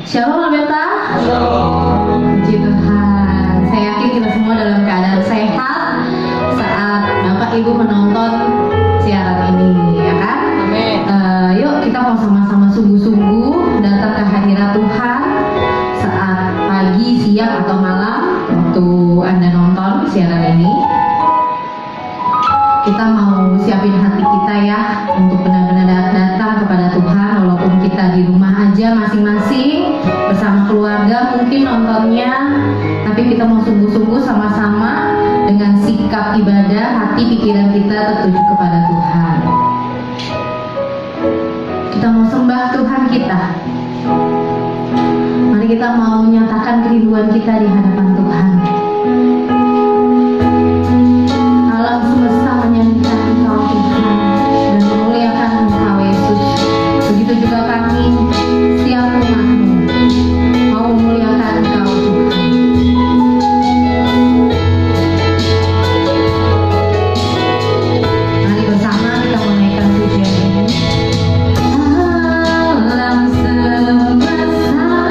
Shalom Beta. Shalom. Puji Tuhan. Saya yakin kita semua dalam keadaan sehat saat Bapak Ibu menonton siaran ini, ya kan? Amin. Yuk kita mau sama-sama sungguh-sungguh datang ke hadirat Tuhan saat pagi, siang atau malam waktu Anda nonton siaran ini. Kita mau siapin hati kita ya untuk benar-benar datang kepada Tuhan, walaupun kita di rumah aja masing-masing bersama keluarga mungkin nontonnya, tapi kita mau sungguh-sungguh sama-sama dengan sikap ibadah, hati pikiran kita tertuju kepada Tuhan. Kita mau sembah Tuhan kita. Mari kita mau menyatakan kerinduan kita di hadapan Tuhan. Alam semesta menyanyikan Engkau Tuhan dan memuliakan Engkau Yesus. Begitu juga kami, setiap umat-Mu mau memuliakan Engkau Tuhan. Mari bersama kita menaikkan pujian ini. Alam semesta melukiskan kebesaran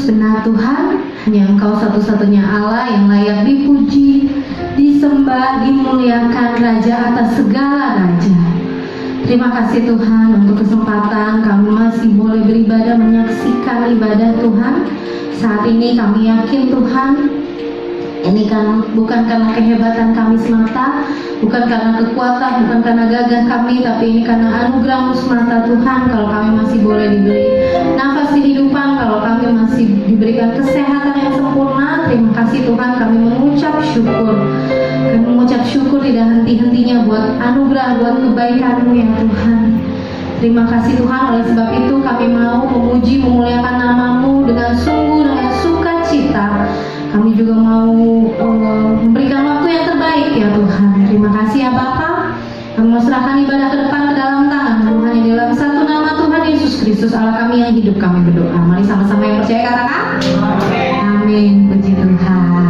benar Tuhan, hanya Engkau satu-satunya Allah yang layak dipuji, disembah, dimuliakan, Raja atas segala raja. Terima kasih Tuhan untuk kesempatan kami masih boleh beribadah, menyaksikan ibadah Tuhan. Saat ini kami yakin Tuhan, ini kan bukan karena kehebatan kami semata, bukan karena kekuatan, bukan karena gagah kami, tapi ini karena anugerah-Mu semata Tuhan. Kalau kami masih boleh diberi nafas kehidupan, kalau kami masih diberikan kesehatan yang sempurna, terima kasih Tuhan. Kami mengucap syukur, kami mengucap syukur tidak henti-hentinya buat anugerah, buat kebaikan-Mu ya Tuhan. Terima kasih Tuhan, oleh sebab itu kami mau memuji, memuliakan nama-Mu dengan sungguh, dengan sukacita. Kami juga mau memberikan waktu yang terbaik ya Tuhan. Terima kasih ya Bapa. Kami mau serahkan ibadah ke depan ke dalam tangan Tuhan, yang dalam satu nama Tuhan Yesus Kristus Allah kami yang hidup kami berdoa. Mari sama-sama yang percaya katakan amin. Puji Tuhan.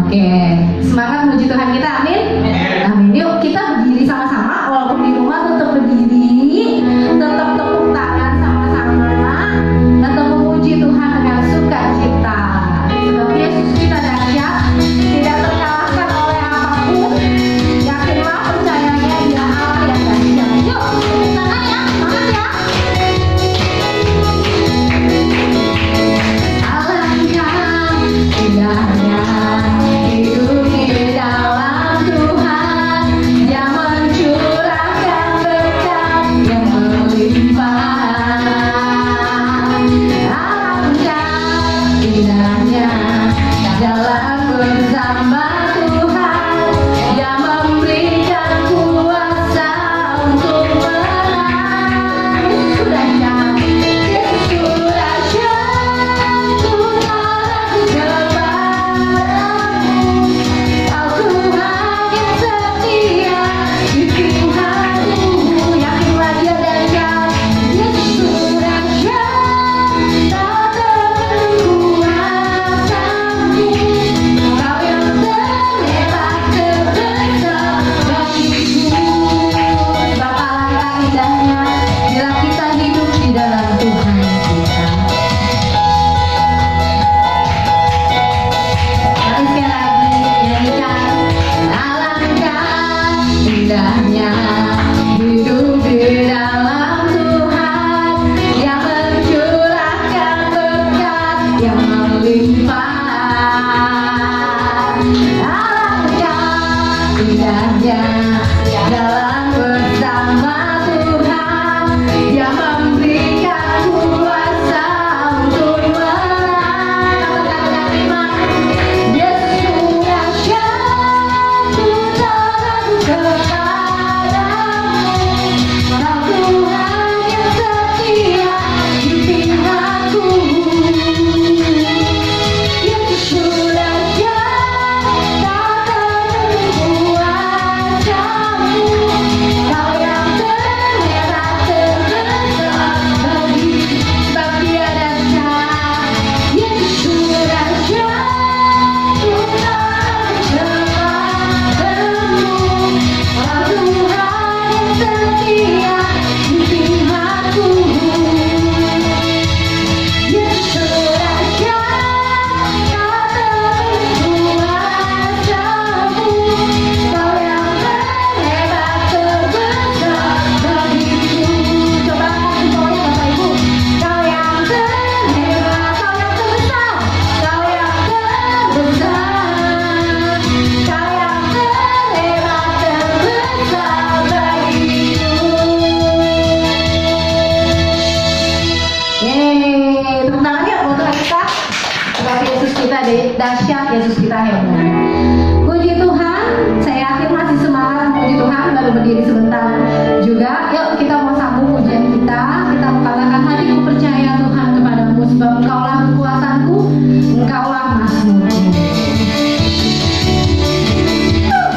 Oke, semangat puji Tuhan kita, amin. Amin. Yuk kita berdiri sama-sama, walaupun di rumah tetap berdiri, tetap tepuk tangan sama-sama, tetap memuji Tuhan dengan sukacita. Sebab Yesus kita dahsyat, tidak terkalahkan oleh apapun. Yakinlah, percayanya Dia Allah yang dahsyat. Yuk, tepuk tangan ya, semangat ya. Alangkah indahnya hidup di dalam Tuhan, yang mencurahkan berkat yang melimpah. Alangkah indahnya jalan bersama Tuhan, yang memberikan kuasa untuk menang. Yesus sudah jatuh, Tuhan kepadamu. Kau Tuhan yang setia di pihakku. Yakinlah Dia dahsyat. Yesus sudah jatuh, tak terkuasamu. Kau yang terhebat terbesar bagiku. Sebab alangkah indahnya bila kita hidup di dalam Tuhan kita. Mari sekali lagi nyanyikan. Alangkah indahnya hidup di dalam Tuhan, yang mencurahkan berkat yang melimpah. Alangkah indahnya jalan bersama Tuhan, yang memberikan kuasa untuk menang. Katakan terima. Yesus sudah jatuh, Tuhan kepadamu. Kau Tuhan yang setia di pihakku. Yesus sudah jatuh, tak terkuasamu. Kau yang terhebat terbesar bagiku. Sebab Dia dahsyat. Yesus sudah jatuh, Tuhan kepadamu. Kau Tuhan yang setia di pihakku. Yesus sudah jatuh, tak terkuasamu. Kau yang terhebat terbesar bagiku. Coba angkat jempolnya Bapak Ibu. Kau yang terhebat, Kau yang terbesar, Kau yang terbesar, Kau yang terhebat terbesar bagiku. Yeay, tepuk tangan ya buat Tuhan kita. Sebab Yesus kita dahsyat, Yesus kita hebat. Puji Tuhan, saya yakin masih semangat puji Tuhan, baru berdiri sebentar juga. Yuk kita mau sambung pujian kita. Kita mengatakan hatiku percaya Tuhan kepadamu, sebab Engkaulah kekuatanku, Engkaulah mazmurku. Yuk,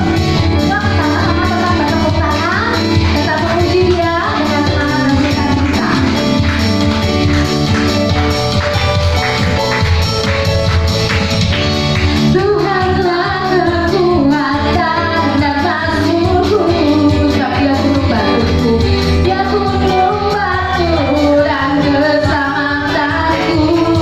sama-sama tetap bertepuk tangan, tetap memuji Dia dengan semangat dan sukacita. Tuhanlah kekuatan dan mazmurku. Sebab Dia gunung batuku, Dia gunung batu dan keselamatanku.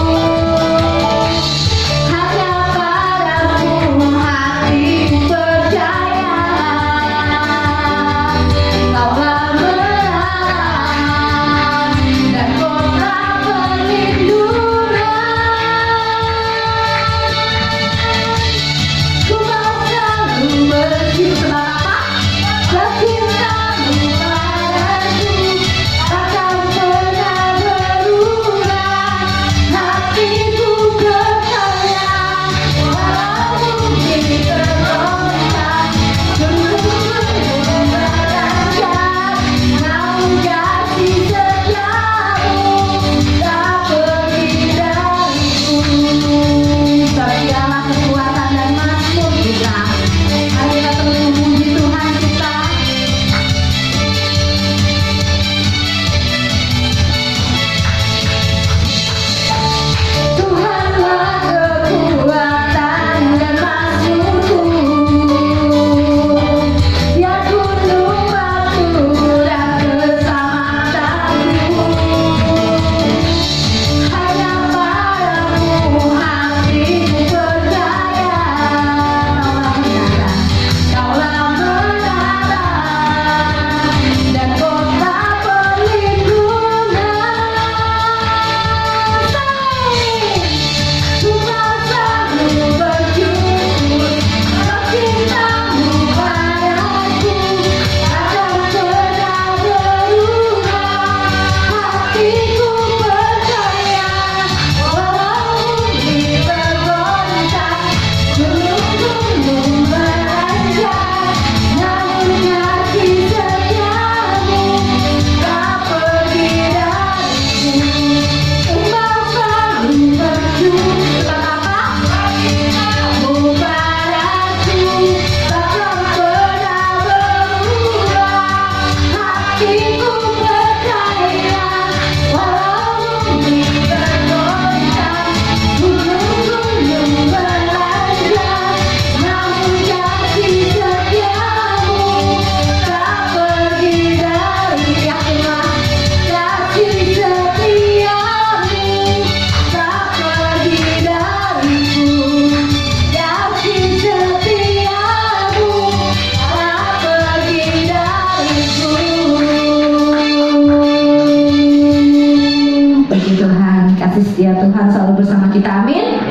kasih setia Tuhan selalu bersama kita. Amin.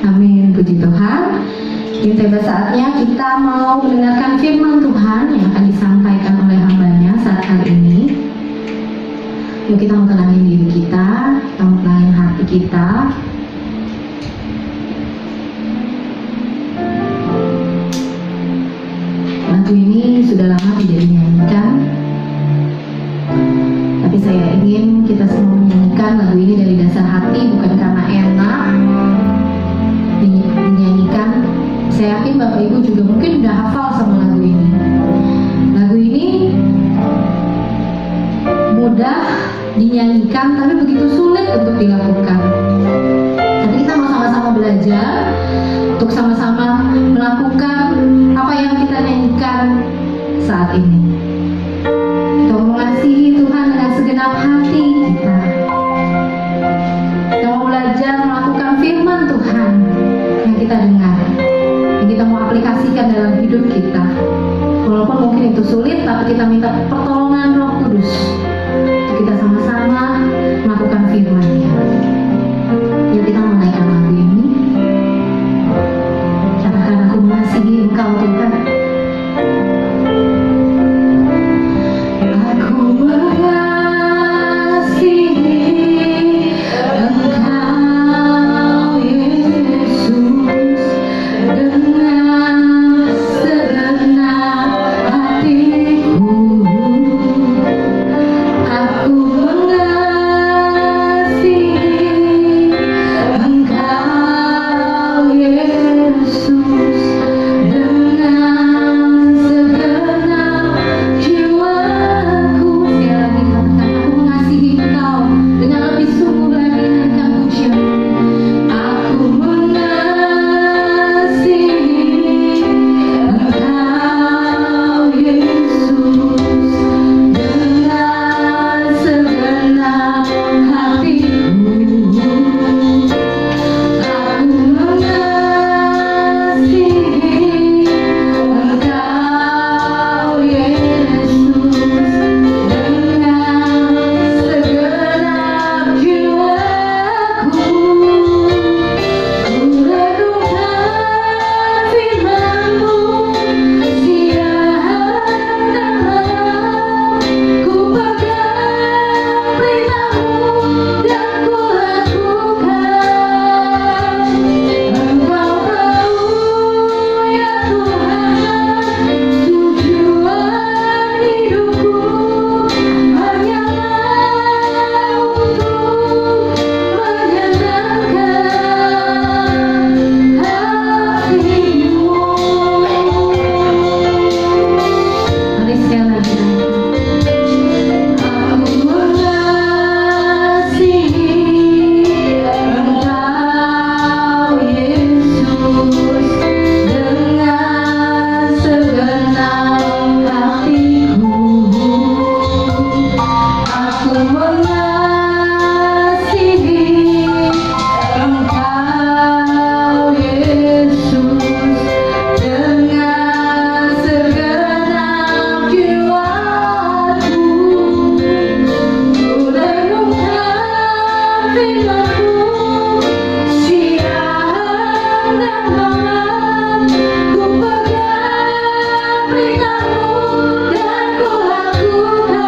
Amin. Puji Tuhan. Ini tiba saatnya kita mau mendengarkan firman Tuhan yang akan disampaikan oleh hambanya saat kali ini. Yuk kita mau tenangin diri kita mau tenangin hati kita. Lagu ini sudah lama tidak dinyanyikan, tapi saya ingin kita semua menyanyikan lagu ini dari dasar hati, bukan karena enak dinyanyikan. Saya yakin Bapak Ibu juga mungkin udah hafal sama lagu ini. Lagu ini mudah dinyanyikan, tapi begitu sulit untuk dilakukan. Tapi kita mau sama-sama belajar untuk sama-sama melakukan apa yang kita nyanyikan saat ini. Kita mau mengasihi Tuhan dengan segenap hati kita. Kita mau belajar melakukan firman Tuhan yang kita dengar, yang kita mau aplikasikan dalam hidup kita. Walaupun mungkin itu sulit, tapi kita minta pertolongan Roh Kudus untuk kita sama-sama melakukan firman-Nya. Yuk kita mau naikkan lagu ini. Katakan, aku mengasihi Engkau Tuhan. Aku mengasihi Engkau Yesus dengan segenap hatiku. Aku mengasihi Engkau Yesus dengan segenap jiwaku. Sekali lagi katakan, aku mengasihi Engkau dengan lebih sungguh lagi, naikkan pujian. Aku mengasihi Engkau Yesus dengan segenap hatiku. Aku mengasihi Engkau Yesus dengan segenap jiwaku. Ku renungkan firman-Mu siang dan malam, ku pegang perintah-Mu dan ku lakukan. Engkau tahu ya Tuhan, tujuan hidupku hanyalah untuk menyenangkan hati-Mu. Mari sekali lagi. Aku mengasihi Engkau Yesus dengan segenap hatiku. Aku mengasihi Engkau Yesus dengan segenap jiwaku. Ku renungkan firman-Mu siang dan malam, ku pegang perintah-Mu dan ku lakukan.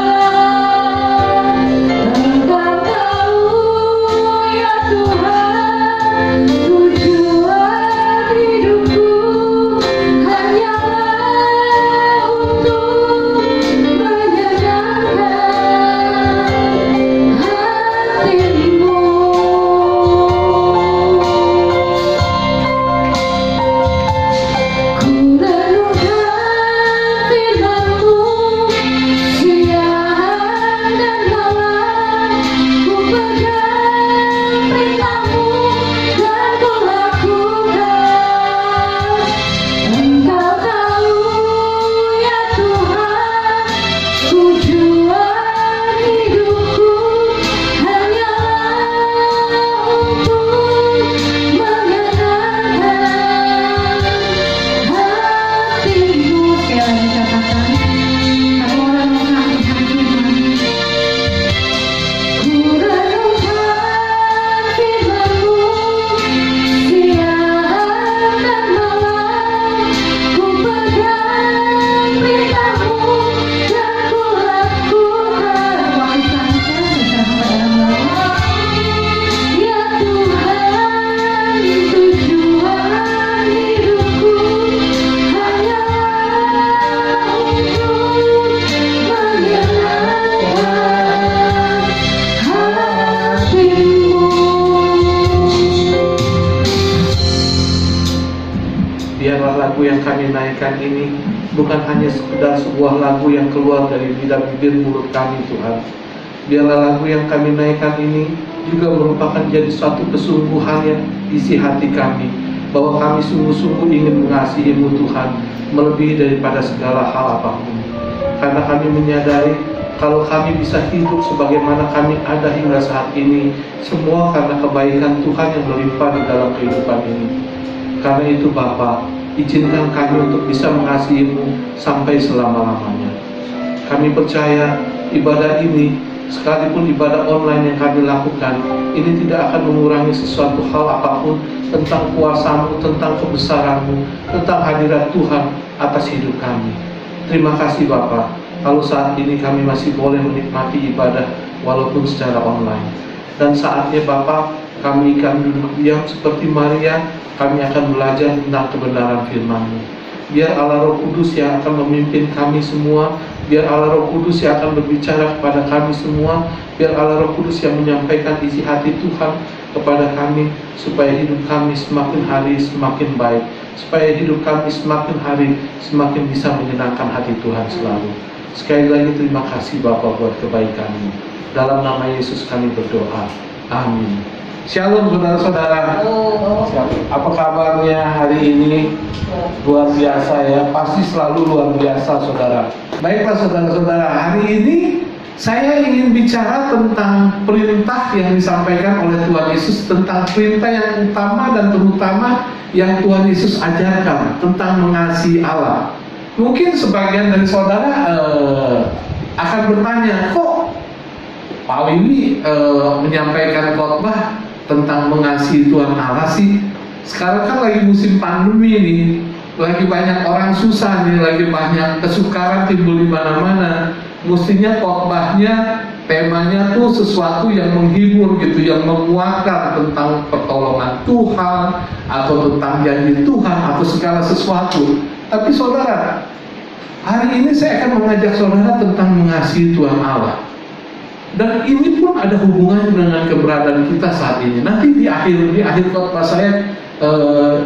kami naikkan ini bukan hanya sekedar sebuah lagu yang keluar dari lidah bibir mulut kami Tuhan. Biarlah lagu yang kami naikkan ini juga merupakan jadi suatu kesungguhan yang isi hati kami, bahwa kami sungguh-sungguh ingin mengasihi-Mu Tuhan, melebihi daripada segala hal apapun. Karena kami menyadari kalau kami bisa hidup sebagaimana kami ada hingga saat ini, semua karena kebaikan Tuhan yang melimpah di dalam kehidupan ini. Karena itu Bapa, izinkan kami untuk bisa mengasihi-Mu sampai selama-lamanya. Kami percaya ibadah ini, sekalipun ibadah online yang kami lakukan, ini tidak akan mengurangi sesuatu hal apapun tentang kuasa-Mu, tentang kebesaran-Mu, tentang hadirat Tuhan atas hidup kami. Terima kasih Bapa, kalau saat ini kami masih boleh menikmati ibadah walaupun secara online. Dan saatnya Bapa, kami akan duduk diam seperti Maria, kami akan belajar tentang kebenaran firman-Mu. Biar Allah Roh Kudus yang akan memimpin kami semua, biar Allah Roh Kudus yang akan berbicara kepada kami semua, biar Allah Roh Kudus yang menyampaikan isi hati Tuhan kepada kami, supaya hidup kami semakin hari semakin baik, supaya hidup kami semakin hari semakin bisa menyenangkan hati Tuhan selalu. Sekali lagi terima kasih Bapa buat kebaikan-Mu. Dalam nama Yesus kami berdoa. Amin. Shalom saudara-saudara. Apa kabarnya hari ini? Luar biasa ya, pasti selalu luar biasa saudara. Baiklah saudara-saudara, hari ini saya ingin bicara tentang perintah yang disampaikan oleh Tuhan Yesus, tentang perintah yang utama dan terutama yang Tuhan Yesus ajarkan tentang mengasihi Allah. Mungkin sebagian dari saudara akan bertanya, kok Pak Wiwi menyampaikan khotbah tentang mengasihi Tuhan Allah sih? Sekarang kan lagi musim pandemi nih, lagi banyak orang susah nih, lagi banyak kesukaran timbul di mana-mana. Mestinya khotbahnya temanya tuh sesuatu yang menghibur gitu, yang menguatkan tentang pertolongan Tuhan atau tentang janji Tuhan atau segala sesuatu. Tapi saudara, hari ini saya akan mengajak saudara tentang mengasihi Tuhan Allah. Dan ini pun ada hubungan dengan keberadaan kita saat ini. Nanti di akhir khotbah saya,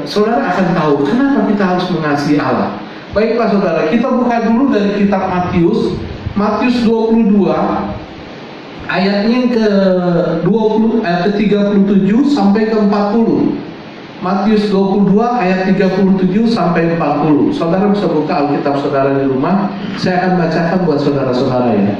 saudara akan tahu kenapa kita harus mengasihi Allah. Baiklah saudara, kita buka dulu dari kitab Matius 22 ayatnya ke-37 sampai ke 40. Matius 22 ayat 37 sampai 40. Saudara bisa buka Alkitab saudara di rumah. Saya akan bacakan buat saudara-saudara ya.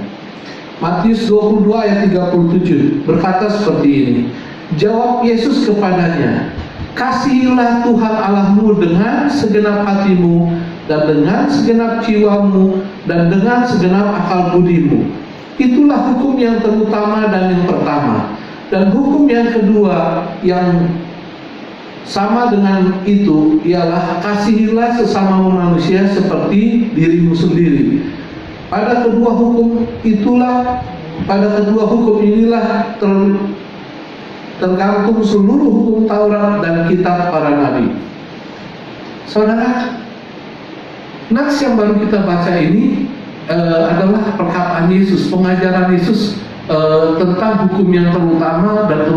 Matius 22 ayat 37 berkata seperti ini. Jawab Yesus kepadanya, kasihilah Tuhan Allahmu dengan segenap hatimu, dan dengan segenap jiwamu, dan dengan segenap akal budimu. Itulah hukum yang terutama dan yang pertama. Dan hukum yang kedua yang sama dengan itu ialah kasihilah sesama manusia seperti dirimu sendiri. Pada kedua hukum inilah tergantung seluruh hukum Taurat dan kitab para nabi. Saudara, nats yang baru kita baca ini adalah perkataan Yesus, pengajaran Yesus tentang hukum yang terutama dan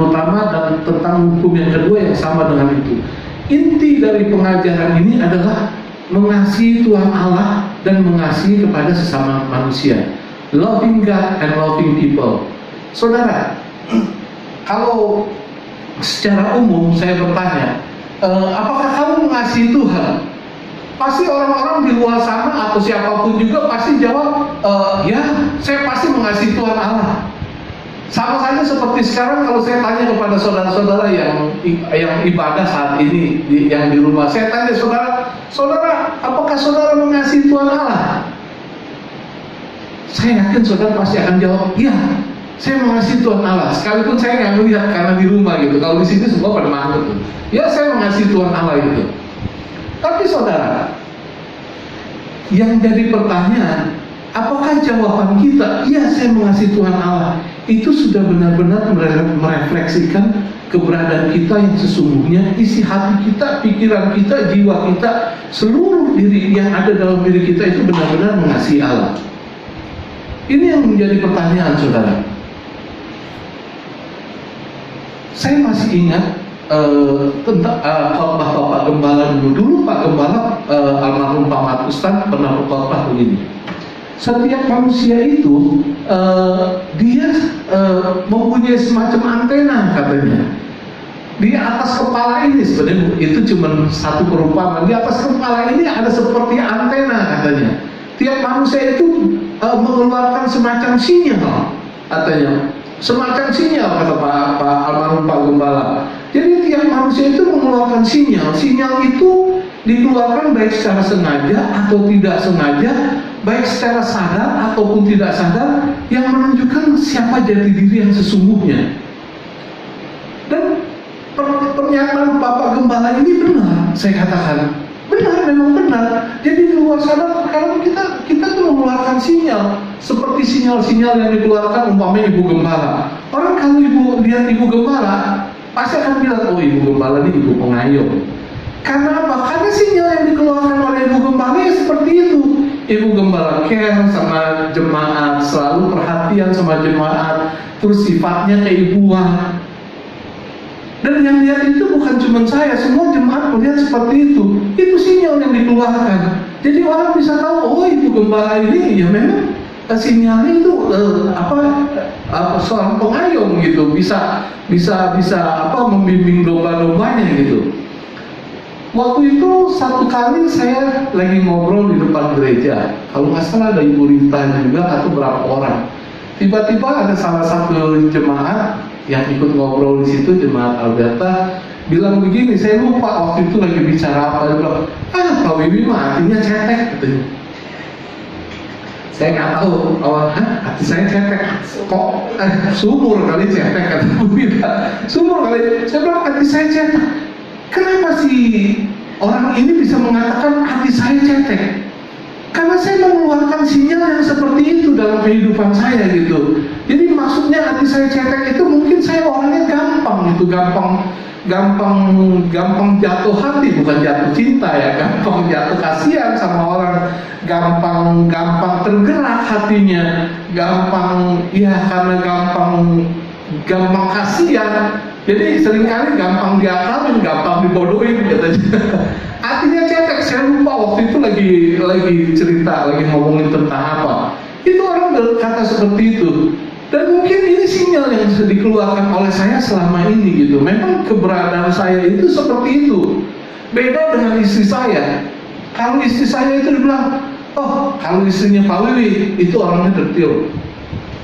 tentang hukum yang kedua yang sama dengan itu. Inti dari pengajaran ini adalah mengasihi Tuhan Allah dan mengasihi kepada sesama manusia. Loving God and loving people. Saudara, kalau secara umum saya bertanya, apakah kamu mengasihi Tuhan? Pasti orang-orang di luar sana atau siapapun juga pasti jawab, ya, saya pasti mengasihi Tuhan Allah. Sama saja seperti sekarang kalau saya tanya kepada saudara-saudara yang ibadah saat ini yang di rumah, saya tanya saudara, apakah saudara mengasihi Tuhan Allah? Saya yakin saudara pasti akan jawab, iya, saya mengasihi Tuhan Allah. Sekalipun saya nggak melihat karena di rumah gitu. Kalau di sini semua pada manut, ya saya mengasihi Tuhan Allah gitu. Tapi saudara, yang jadi pertanyaan, apakah jawaban kita, iya saya mengasihi Tuhan Allah, itu sudah benar-benar merefleksikan keberadaan kita yang sesungguhnya, isi hati kita, pikiran kita, jiwa kita, seluruh diri yang ada dalam diri kita itu benar-benar mengasihi Allah? Ini yang menjadi pertanyaan saudara. Saya masih ingat tentang khotbah Bapak Gembala dulu Pak Gembala almarhum Pak Mat Ustadz pernah berkhotbah begini. Setiap manusia itu dia mempunyai semacam antena katanya. Di atas kepala ini sebenarnya itu cuma satu perumpamaan. Di atas kepala ini ada seperti antena katanya. Tiap manusia itu mengeluarkan semacam sinyal katanya. Semacam sinyal kata Pak almarhum Pak Gembala. Jadi tiap manusia itu mengeluarkan sinyal. Sinyal itu dikeluarkan baik secara sengaja atau tidak sengaja, baik secara sadar ataupun tidak sadar, yang menunjukkan siapa jati diri yang sesungguhnya. Dan pernyataan Bapak Gembala ini benar, saya katakan benar, memang benar. Jadi di luar sadar kadang kita tuh mengeluarkan sinyal seperti sinyal-sinyal yang dikeluarkan umpamanya Ibu Gembala. Orang kalau ibu lihat Ibu Gembala pasti akan bilang, oh Ibu Gembala ini ibu pengayom. Karena apa? Karena sinyal yang dikeluarkan oleh Ibu Gembala ya seperti itu. Ibu Gembala care sama jemaat, selalu perhatian sama jemaat, terus sifatnya keibuan. Dan yang lihat itu bukan cuma saya, semua jemaat melihat seperti itu. Itu sinyal yang dikeluarkan. Jadi orang bisa tahu, oh Ibu Gembala ini ya memang sinyalnya itu seorang pengayom gitu, bisa membimbing domba-dombanya gitu. Waktu itu satu kali saya lagi ngobrol di depan gereja, kalau nggak salah ada Ibu Rita juga atau berapa orang. Tiba-tiba ada salah satu jemaat yang ikut ngobrol di situ, jemaat Alberta, bilang begini, saya lupa waktu itu lagi bicara apa. Dia bilang, Pak Wiwi mah hatinya cetek katanya. Saya nggak tahu, hati saya cetek, kok sumur kali cetek kata Bu Rita, sumur kali. Saya bilang hati saya cetek. Kenapa sih orang ini bisa mengatakan hati saya cetek? Karena saya mengeluarkan sinyal yang seperti itu dalam kehidupan saya gitu. Jadi maksudnya hati saya cetek itu mungkin saya orangnya gampang gitu, gampang jatuh hati, bukan jatuh cinta ya, gampang jatuh kasihan sama orang, gampang tergerak hatinya, karena gampang kasihan. Jadi seringkali gampang diakalin, gampang dibodohin katanya. Artinya cetek, saya lupa waktu itu lagi cerita, lagi ngomongin tentang apa. Itu orang berkata seperti itu. Dan mungkin ini sinyal yang dikeluarkan oleh saya selama ini gitu. Memang keberadaan saya itu seperti itu. Beda dengan istri saya. Kalau istri saya itu dibilang, oh kalau istrinya Pak Wiwi itu orangnya detail,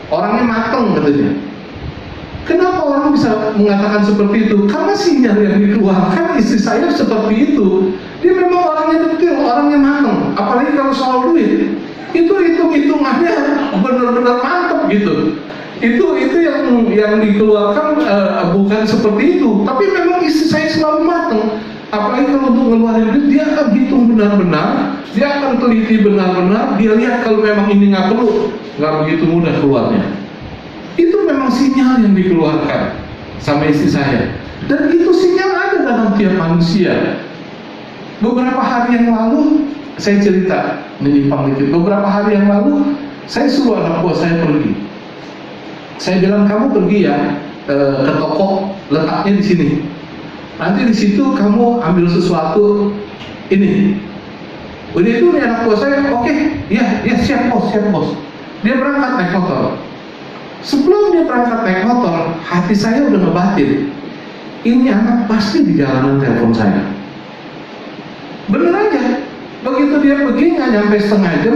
orangnya mateng katanya. Kenapa orang bisa mengatakan seperti itu? Karena sinyal yang dikeluarkan istri saya seperti itu. Dia memang orangnya detail, orangnya matang. Apalagi kalau soal duit, itu hitung-hitungannya benar-benar mantap gitu. Itu yang dikeluarkan bukan seperti itu. Tapi memang istri saya selalu matang. Apalagi kalau untuk ngeluarin duit, dia akan hitung benar-benar, dia akan teliti benar-benar. Dia lihat kalau memang ini nggak perlu, nggak begitu mudah keluarnya. Itu memang sinyal yang dikeluarkan sama istri saya. Dan itu sinyal ada dalam tiap manusia. Beberapa hari yang lalu, saya cerita, menyimpang dikit. Beberapa hari yang lalu, saya suruh anak buah saya pergi. Saya bilang, kamu pergi ya ke toko, letaknya di sini. Nanti di situ kamu ambil sesuatu ini. Udah itu nih anak buah saya, oke, ya siap bos. Dia berangkat naik motor. Sebelum dia berangkat naik motor, hati saya udah ngebatin, ini anak pasti di jalanan telepon saya. Bener aja, begitu dia pergi nggak nyampe setengah jam,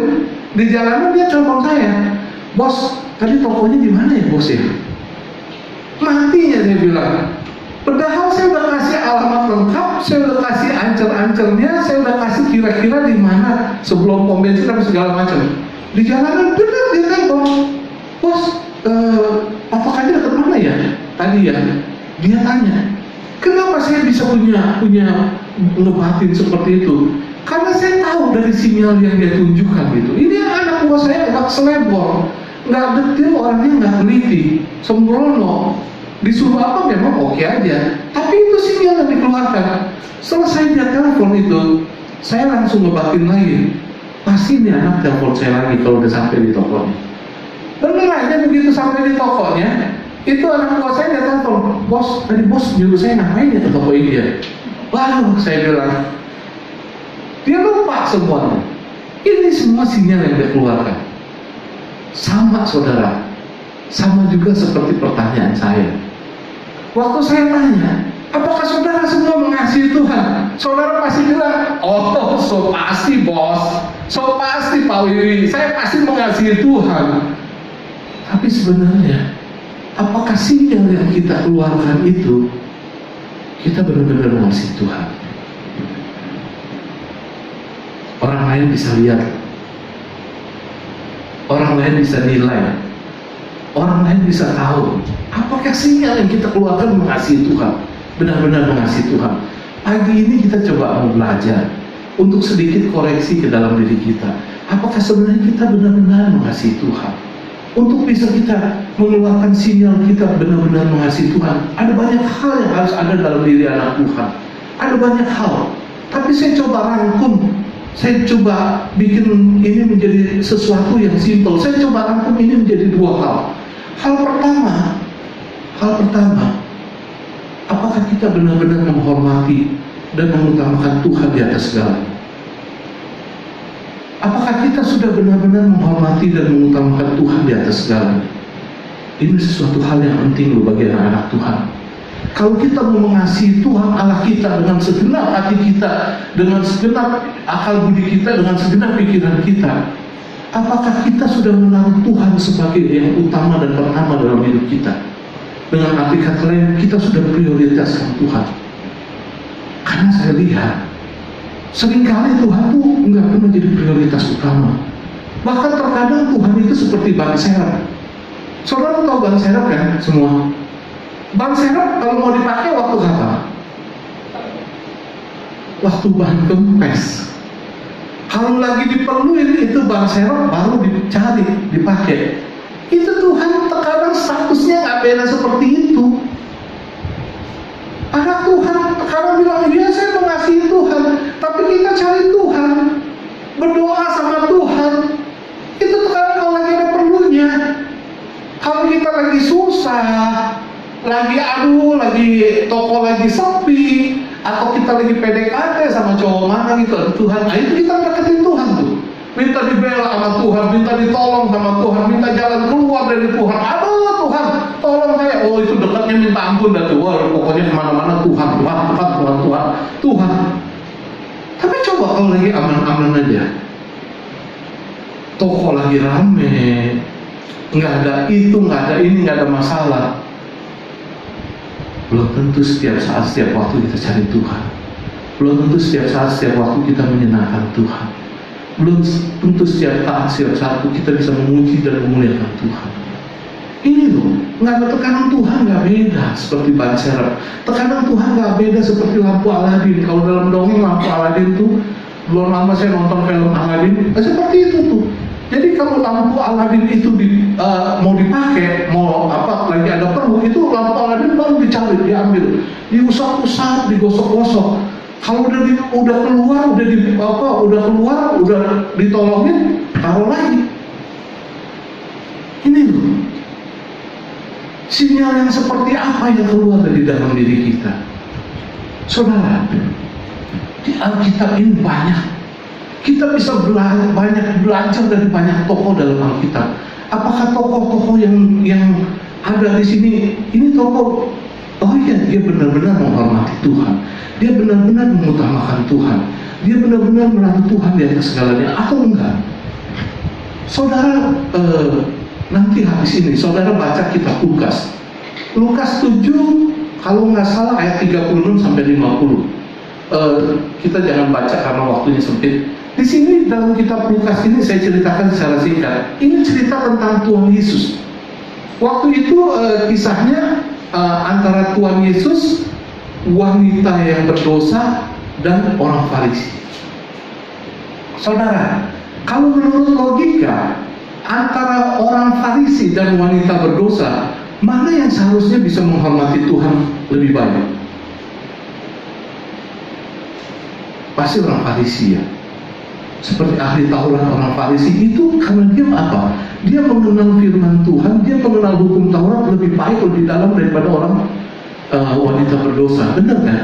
di jalanan dia telepon saya, bos, tadi tokonya di mana ya bos ya? Matinya dia bilang. Padahal saya udah kasih alamat lengkap, saya udah kasih ancel-ancelnya, saya udah kasih kira-kira di mana sebelum pom bensin dan segala macam. Di jalanan bener dia telepon, bos. Patokannya dekat mana ya? Tadi ya, dia tanya, kenapa saya bisa punya ngebatin seperti itu? Karena saya tahu dari sinyal yang dia tunjukkan gitu. Ini anak buah saya nggak selebor, nggak detail, orangnya nggak teliti, sembrono. Disuruh apa memang oke aja, tapi itu sinyal yang dikeluarkan. Selesai dia telepon itu, saya langsung ngebatin lagi. Pasti ini anak telepon saya lagi kalau udah sampai di tokonya. Bener aja begitu sampai di tokonya, Itu anak buah saya dia telepon, bos, tadi bos nyuruh saya ngapain ya ke toko India. Waduh, saya bilang, dia lupa semuanya. Ini semua sinyal yang dia keluarkan. Sama saudara, sama juga seperti pertanyaan saya. Waktu saya tanya, apakah saudara semua mengasihi Tuhan? Saudara pasti bilang, oh so pasti bos, so pasti Pak Wiwi, saya pasti mengasihi Tuhan. Tapi sebenarnya, apakah sinyal yang kita keluarkan itu kita benar-benar mengasihi Tuhan? Orang lain bisa lihat, orang lain bisa nilai, orang lain bisa tahu apakah sinyal yang kita keluarkan mengasihi Tuhan, benar-benar mengasihi Tuhan. Pagi ini kita coba mau belajar untuk sedikit koreksi ke dalam diri kita. Apakah sebenarnya kita benar-benar mengasihi Tuhan? Untuk bisa kita mengeluarkan sinyal kita benar-benar mengasihi Tuhan, ada banyak hal yang harus ada dalam diri anak Tuhan. Ada banyak hal. Tapi saya coba rangkum, saya coba bikin ini menjadi sesuatu yang simpel. Saya coba rangkum ini menjadi dua hal. Hal pertama, apakah kita benar-benar menghormati dan mengutamakan Tuhan di atas segalanya? Apakah kita sudah benar-benar menghormati dan mengutamakan Tuhan di atas segalanya? Ini sesuatu hal yang penting loh bagi anak-anak Tuhan. Kalau kita mau mengasihi Tuhan Allah kita dengan segenap hati kita, dengan segenap akal budi kita, dengan segenap pikiran kita, apakah kita sudah menaruh Tuhan sebagai yang utama dan pertama dalam hidup kita? Dengan arti kata lain, kita sudah prioritaskan Tuhan. Karena saya lihat seringkali Tuhan tuh nggak pernah jadi prioritas utama. Bahkan terkadang Tuhan itu seperti ban serep. Saudara tahu ban serep kan semua? Ban serep kalau mau dipakai waktu apa? Waktu ban kempes. Kalau lagi diperluin itu ban serep baru dicari, dipakai. Itu Tuhan terkadang statusnya nggak beda seperti itu. Anak Tuhan terkadang bilang, ya saya mengasihi Tuhan, tapi kita cari Tuhan, berdoa sama Tuhan. Itu terkadang kalau lagi ada perlunya. Kalau kita lagi susah, lagi toko lagi sepi, atau kita lagi PDKT sama cowok mana gitu, Tuhan, nah itu kita deketin Tuhan tuh. Minta dibela sama Tuhan, minta ditolong sama Tuhan, minta jalan keluar dari Tuhan. Aduh Tuhan, tolong saya. Oh itu dekatnya minta ampun dah tuh. Wah, pokoknya kemana-mana Tuhan. Tapi coba kalau lagi aman-aman aja, toko lagi rame, nggak ada itu, nggak ada ini, nggak ada masalah. Belum tentu setiap saat, setiap waktu kita cari Tuhan. Belum tentu setiap saat, setiap waktu kita menyenangkan Tuhan. Belum tentu setiap saat kita bisa memuji dan memuliakan Tuhan. Ini loh, nggak ada tekanan Tuhan, nggak beda seperti ban serep. Tekanan Tuhan nggak beda seperti lampu Aladin. Kalau dalam dongeng lampu Aladin tuh, belum lama saya nonton film Aladin, seperti itu tuh. Jadi kalau lampu Aladin itu mau dipakai, mau apa lagi ada perlu, itu lampu Aladin baru dicari, diambil, diusap-usap, digosok-gosok. Kalau udah keluar, udah ditolongin, taruh lagi. Ini loh, sinyal yang seperti apa yang keluar dari dalam diri kita. Saudara, di Alkitab ini banyak. Kita bisa banyak belajar dari banyak tokoh dalam Alkitab. Apakah tokoh-tokoh yang ada di sini, ini tokoh, oh iya, dia benar-benar menghormati Tuhan, dia benar-benar mengutamakan Tuhan, dia benar-benar menaruh Tuhan di atas segalanya, atau enggak? Saudara, nanti habis ini, saudara baca kitab Lukas 7, kalau nggak salah ayat 36 sampai 50. Kita jangan baca karena waktunya sempit. Di sini dalam kitab Lukas ini saya ceritakan secara singkat. Ini cerita tentang Tuhan Yesus. Waktu itu kisahnya antara Tuhan Yesus, wanita yang berdosa, dan orang Farisi. Saudara, kalau menurut logika antara orang Farisi dan wanita berdosa, mana yang seharusnya bisa menghormati Tuhan lebih banyak? Pasti orang Farisi ya. seperti ahli Taurat orang Farisi, itu karena dia apa? Dia mengenal firman Tuhan, dia mengenal hukum Taurat lebih baik, lebih dalam daripada orang wanita berdosa. Benar kan?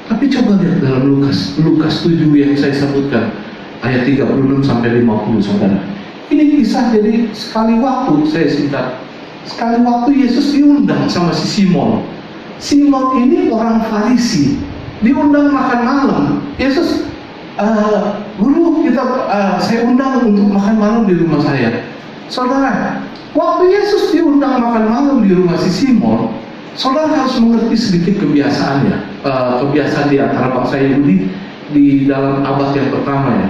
Tapi coba lihat dalam Lukas 7 yang saya sebutkan, ayat 36 sampai 50, saudara. Ini kisah, jadi sekali waktu, saya singkat, sekali waktu Yesus diundang sama si Simon. Simon ini orang Farisi, diundang makan malam. Yesus, guru, saya undang untuk makan malam di rumah saya. Saudara, waktu Yesus diundang makan malam di rumah si Simon, saudara harus mengerti sedikit kebiasaannya. Kebiasaan di antara bangsa Yahudi di dalam abad yang pertama ya.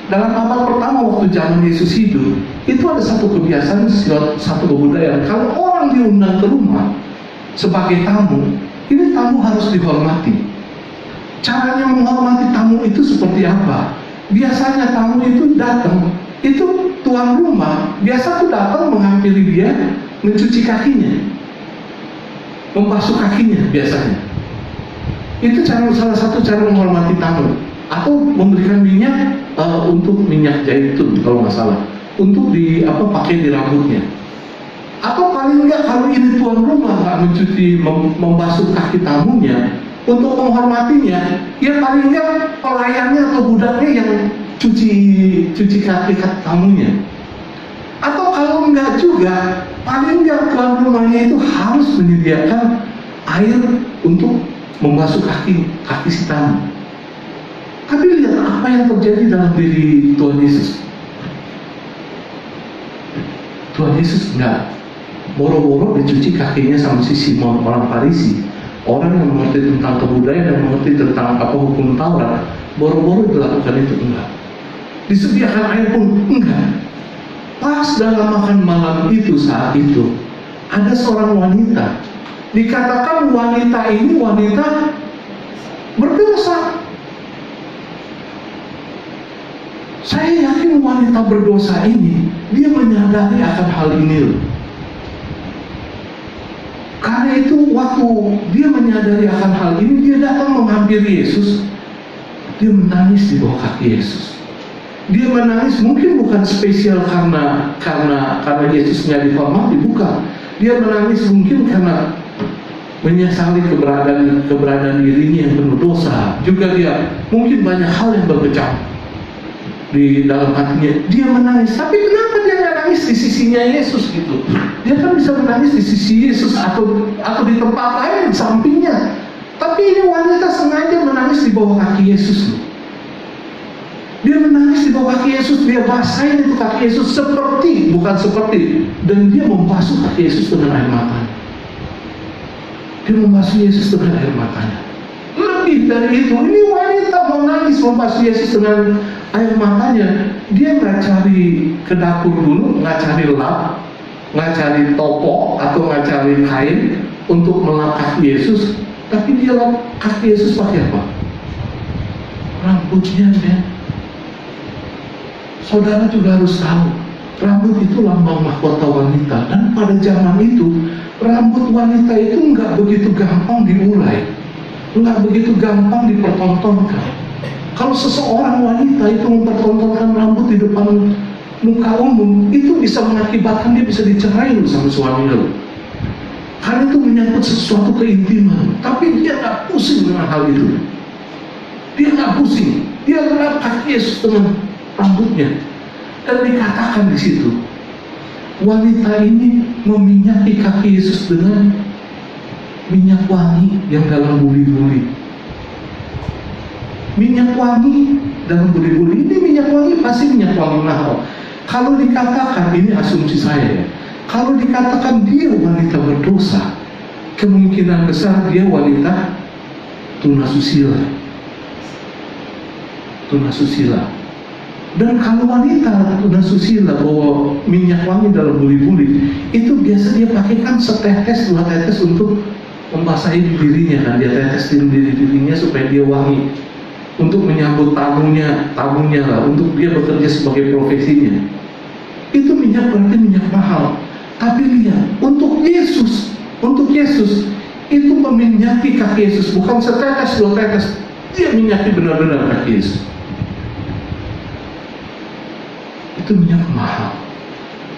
Dalam abad pertama waktu zaman Yesus hidup, itu ada satu kebiasaan, satu kebudayaan. Kalau orang diundang ke rumah sebagai tamu, ini tamu harus dihormati. Caranya menghormati tamu itu seperti apa? Biasanya tamu itu datang, itu tuan rumah biasa tuh datang menghampiri dia, mencuci kakinya, membasuh kakinya biasanya. Itu salah satu cara menghormati tamu. Atau memberikan minyak untuk minyak zaitun kalau nggak salah, untuk pakai di rambutnya. Atau paling nggak kalau ini tuan rumah nggak mencuci, membasuh kaki tamunya, untuk menghormatinya, ya paling nggak pelayannya atau budaknya yang cuci kaki tamunya. Atau kalau nggak juga, paling nggak tuan rumahnya itu harus menyediakan air untuk membasuh kaki si tamu. Tapi lihat apa yang terjadi dalam diri Tuhan Yesus. Tuhan Yesus enggak, boro-boro dicuci kakinya sama si Simon orang Farisi, orang yang mengerti tentang kebudayaan dan mengerti tentang hukum Taurat. Boro-boro dilakukan itu enggak. Disediakan air pun enggak. Pas dalam makan malam itu, saat itu ada seorang wanita. Dikatakan wanita ini wanita berdosa. Saya yakin wanita berdosa ini, dia menyadari akan hal ini. Karena itu waktu dia menyadari akan hal ini, dia datang menghampiri Yesus. Dia menangis di bawah kaki Yesus. Dia menangis mungkin bukan spesial karena Yesusnya dihormati, bukan. Dia menangis mungkin karena menyesali keberadaan dirinya yang penuh dosa. Juga dia mungkin banyak hal yang berkecamuk di dalam hatinya. Dia menangis, tapi kenapa dia nggak nangis di sisinya Yesus gitu? Dia kan bisa menangis di sisi Yesus atau di tempat lain di sampingnya. Tapi ini wanita sengaja menangis di bawah kaki Yesus. Dia menangis di bawah kaki Yesus, dia basahin itu kaki Yesus bukan seperti, dan dia membasuh kaki Yesus dengan air matanya. Dia membasuh Yesus dengan air matanya. Lebih dari itu, ini wanita menangis membasuh Yesus dengan air matanya. Dia nggak cari ke dapur dulu, nggak cari lap, nggak cari topo atau nggak cari kain untuk melap kaki Yesus, tapi dia lap kaki Yesus pakai apa? Rambutnya, ya. Saudara juga harus tahu, rambut itu lambang mahkota wanita, dan pada zaman itu rambut wanita itu nggak begitu gampang diurai, nggak begitu gampang dipertontonkan. Kalau seseorang wanita itu mempertontonkan rambut di depan muka umum, itu bisa mengakibatkan dia bisa dicerai sama suaminya. Karena itu menyangkut sesuatu keintiman. Tapi dia nggak pusing dengan hal itu. Dia nggak pusing. Dia lap kaki Yesus dengan rambutnya. Dan dikatakan di situ, wanita ini meminyaki kaki Yesus dengan minyak wangi yang dalam buli-buli. Minyak wangi dalam buli-buli. Ini minyak wangi pasti minyak wangi nahor. Kalau dikatakan, ini asumsi saya ya, kalau dikatakan dia wanita berdosa, kemungkinan besar dia wanita tunasusila. Dan kalau wanita tunasusila bawa minyak wangi dalam buli-buli, itu biasa dia pakaikan setetes, 2 tetes untuk membasahi dirinya kan. Dia tetesin dirinya supaya dia wangi, untuk menyambut tamunya lah, untuk dia bekerja sebagai profesinya. Itu minyak berarti minyak mahal. Tapi lihat, untuk Yesus itu meminyaki kaki Yesus, bukan setetes 2 tetes, dia minyaki benar-benar kaki Yesus. itu minyak mahal.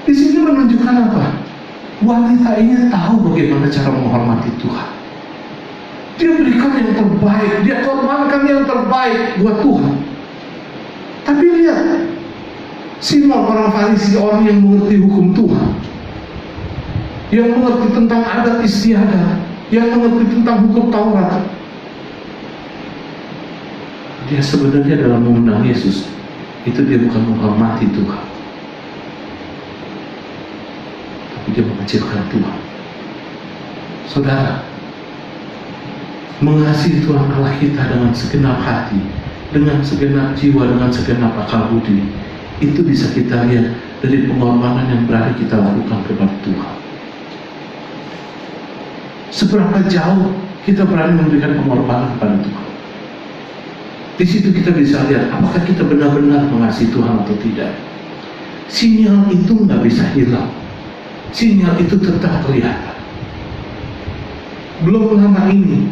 Di sini menunjukkan apa? Wanita ini tahu bagaimana cara menghormati Tuhan. Dia berikan yang terbaik, dia korbankan yang terbaik buat Tuhan. Tapi lihat, Simon orang Farisi, orang yang mengerti hukum Tuhan, yang mengerti tentang adat istiadat, yang mengerti tentang hukum Taurat, dia sebenarnya dalam mengundang Yesus itu dia bukan menghormati Tuhan, tapi dia mengecilkan Tuhan. Saudara, mengasihi Tuhan Allah kita dengan segenap hati, dengan segenap jiwa, dengan segenap akal budi, itu bisa kita lihat dari pengorbanan yang berani kita lakukan kepada Tuhan. Seberapa jauh kita berani memberikan pengorbanan kepada Tuhan. Di situ kita bisa lihat apakah kita benar-benar mengasihi Tuhan atau tidak. Sinyal itu nggak bisa hilang. Sinyal itu tetap kelihatan. Belum lama ini,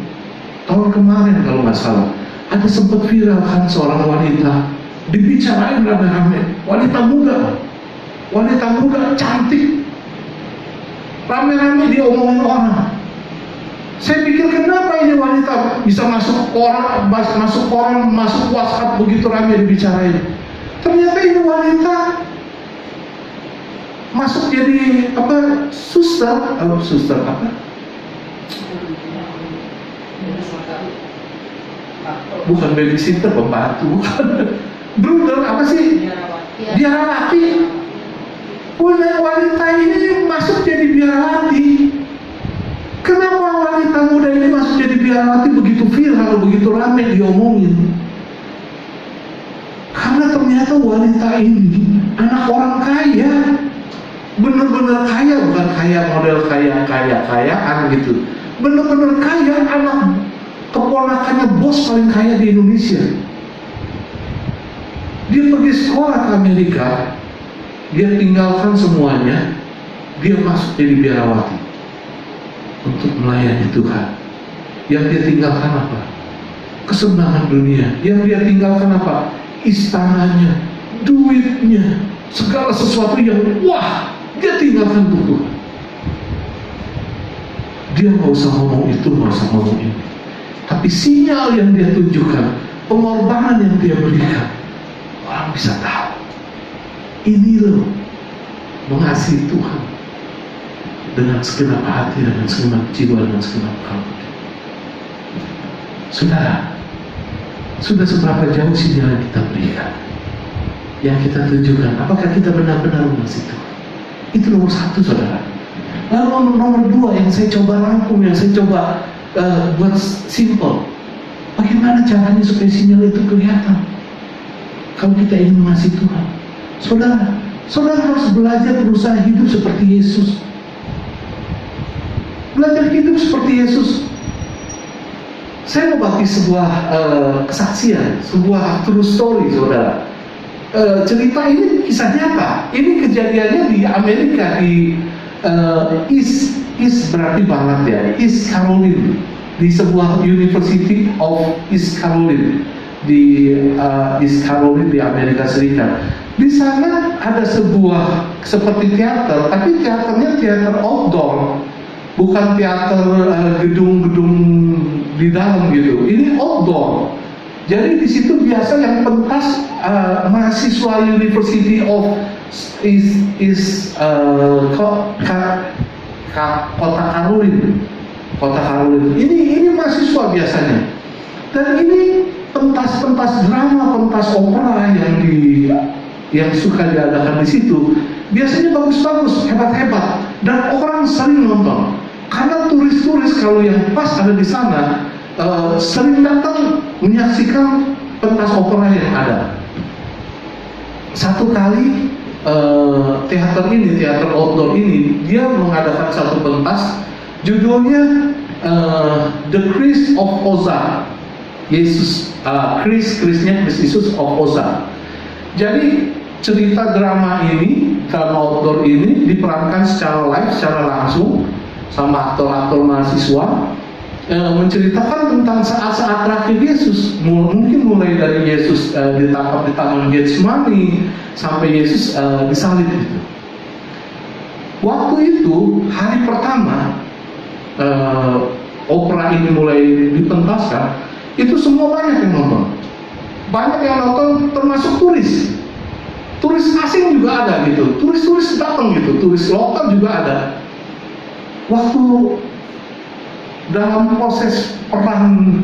tahun kemarin kalau nggak salah, ada sempat viral kan seorang wanita dibicarain rame-rame. Wanita muda cantik, rame-rame diomongin orang. Saya pikir kenapa ini wanita bisa masuk WhatsApp begitu ramai dibicarain. Ternyata ini wanita masuk jadi apa? Suster apa? Bukan babysitter, pembantu, bukan. Bruder apa sih? Biarawati. Wanita ini masuk jadi biarawati. Kenapa wanita muda ini masuk jadi biarawati begitu viral, begitu ramai diomongin? Karena ternyata wanita ini anak orang kaya, bener-bener kaya, bukan kaya model kayaan gitu, bener-bener kaya, anak keponakannya bos paling kaya di Indonesia. Dia pergi sekolah ke Amerika, dia tinggalkan semuanya, dia masuk jadi biarawati untuk melayani Tuhan. Yang dia tinggalkan apa? Kesenangan dunia. Yang dia tinggalkan apa? Istananya, duitnya, segala sesuatu yang wah, dia tinggalkan untuk Tuhan. Dia nggak usah ngomong itu, nggak usah ngomong ini, tapi sinyal yang dia tunjukkan, pengorbanan yang dia berikan, orang bisa tahu ini loh mengasihi Tuhan dengan segenap hati, dengan segenap jiwa, dengan segenap kalbu. Saudara, sudah seberapa jauh sinyal yang kita berikan, yang kita tunjukkan, apakah kita benar-benar mengasihi Tuhan? Itu nomor satu, saudara. Lalu nomor dua yang saya coba rangkum, yang saya coba buat simple, bagaimana caranya supaya sinyal itu kelihatan kalau kita ingin mengasihi Tuhan? Saudara harus belajar berusaha hidup seperti Yesus. Belajar hidup seperti Yesus. Saya mau bagi sebuah kesaksian, sebuah true story, saudara. Cerita ini kisah nyata. Ini kejadiannya di Amerika, di East berarti barat ya, East Carolina, di sebuah University of East Carolina di East Carolina di Amerika Serikat. Di sana ada sebuah seperti teater, tapi teaternya teater outdoor. Bukan teater gedung-gedung di dalam gitu. Ini outdoor. Jadi di situ biasa yang pentas mahasiswa University of Kota Carolina. Ini mahasiswa biasanya. Dan ini pentas-pentas drama, pentas opera yang suka diadakan di situ. Biasanya bagus-bagus, hebat-hebat, dan orang sering nonton. Karena turis-turis kalau yang pas ada di sana sering datang menyaksikan pentas opera yang ada. Satu kali teater outdoor ini dia mengadakan satu pentas, judulnya The Christ of Ozark. Christ Yesus of Ozark. Jadi cerita drama outdoor ini diperankan secara live, secara langsung sama aktor-aktor mahasiswa. menceritakan tentang saat-saat terakhir Yesus. Mungkin mulai dari Yesus ditangkap di Taman Getsemani sampai Yesus disalib gitu. Waktu itu hari pertama opera ini mulai dipentaskan, itu semua banyak yang nonton. Banyak yang nonton, termasuk turis. Turis asing juga ada gitu. Turis-turis datang gitu. Turis lokal juga ada. Waktu dalam proses perang